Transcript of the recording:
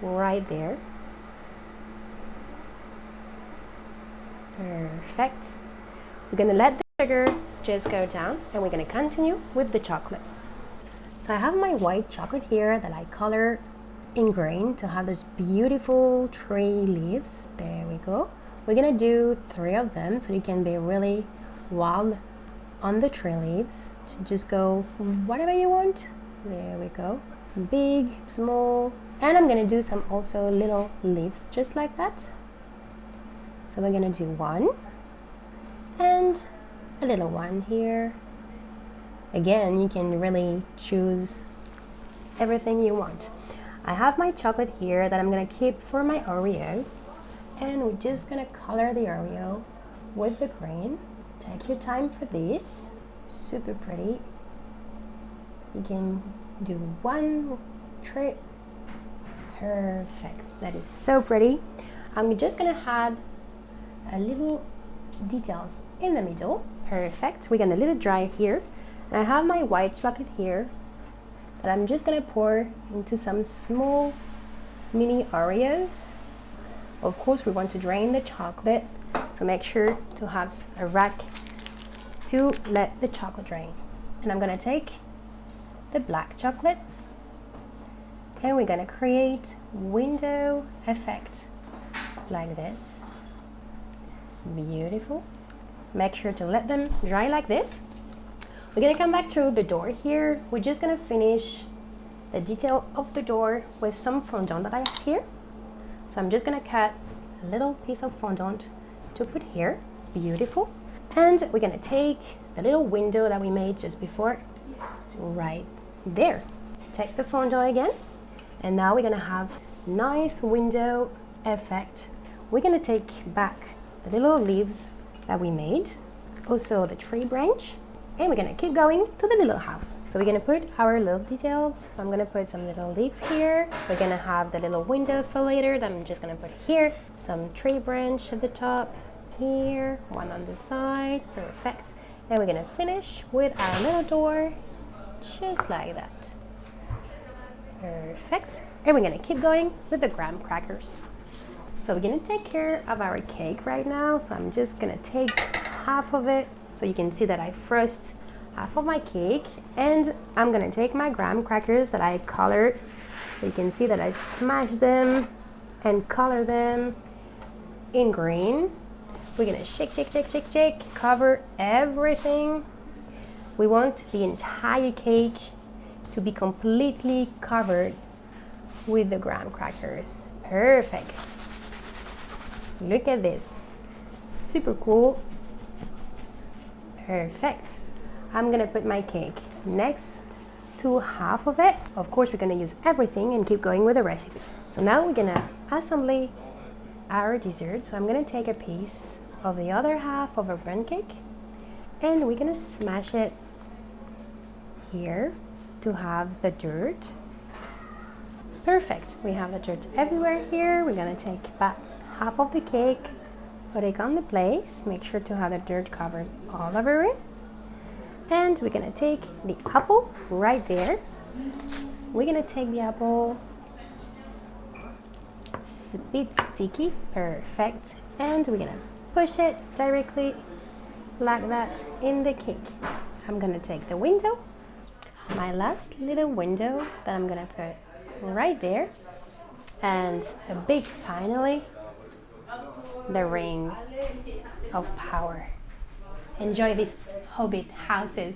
right there. Perfect. We're gonna let the sugar just go down and we're gonna continue with the chocolate. So I have my white chocolate here that I color in green to have those beautiful tree leaves. There we go. We're gonna do 3 of them so you can be really wild on the tree leaves. So just go whatever you want. There we go. Big, small, and I'm gonna do some also little leaves just like that. So we're gonna do 1 and a little one here. Again, you can really choose everything you want. I have my chocolate here that I'm gonna keep for my Oreo, and we're just gonna color the Oreo with the green. Take your time for this. Super pretty. You can do 1 trip. Perfect. That is so pretty. I'm just gonna add a little details in the middle. Perfect. We're gonna let it dry here. And I have my white chocolate here that I'm just gonna pour into some small mini Oreos. Of course, we want to drain the chocolate, so make sure to have a rack to let the chocolate drain. And I'm gonna take the black chocolate and we're gonna create window effect like this. Beautiful. Make sure to let them dry like this. We're gonna come back to the door here. We're just gonna finish the detail of the door with some fondant that I have here. So I'm just gonna cut a little piece of fondant to put here. Beautiful. And we're gonna take the little window that we made just before, right there. Take the fondant again, and now we're gonna have nice window effect. We're gonna take back the little leaves that we made, also the tree branch, and we're gonna keep going to the little house. So we're gonna put our little details. So I'm gonna put some little leaves here. We're gonna have the little windows for later that I'm just gonna put here. Some tree branch at the top here, one on the side. Perfect. And we're gonna finish with our little door, just like that. Perfect. And we're gonna keep going with the graham crackers. So we're gonna take care of our cake right now. So I'm just gonna take half of it so you can see that I frost half of my cake, and I'm gonna take my graham crackers that I colored so you can see that I smashed them and color them in green. We're gonna shake, shake, shake, shake, shake, cover everything. We want the entire cake to be completely covered with the graham crackers. Perfect. Look at this. Super cool. Perfect. I'm gonna put my cake next to half of it. Of course, we're gonna use everything and keep going with the recipe. So now we're gonna assemble our dessert. So I'm gonna take a piece of the other half of our bundt cake and we're gonna smash it here to have the dirt. Perfect. We have the dirt everywhere here. We're gonna take back half of the cake, put it on the place, make sure to have the dirt covered all over it. And we're gonna take the apple right there. We're gonna take the apple, it's a bit sticky, perfect. And we're gonna push it directly like that in the cake. I'm gonna take the window, my last little window that I'm gonna put right there. And a big finally, the ring of power. Enjoy these Hobbit houses.